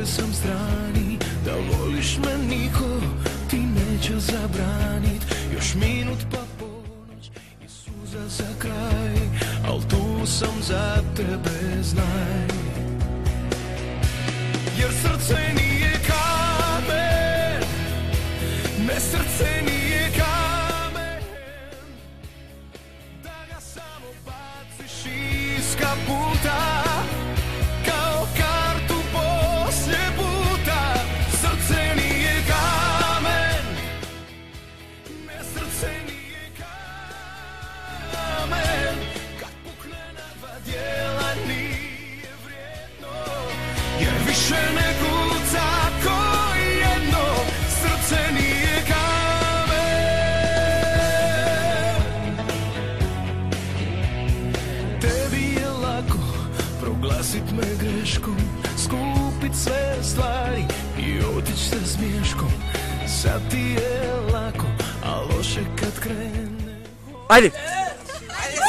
tvoj sam strani, da voliš me niko ti neće zabranit. Još minut pa ponoć i suza za kraj, al tu sam za tebe, znaj. Jer srce nije kamen, ne, srce nije kamen, da ga samo baciš iz kaputa, kao kartu poslije puta. Srce nije kamen, ne, srce nije kamen, kad pukne na dva dijela nije vrijedno, jer više ne kuca ko jedno. Srce nije kamen. Tebi je lako proglasit me greškom, skupit sve stvari i otić sa smiješkom. Sad ti je lako, a loše kad krene. Ajde! Ajde,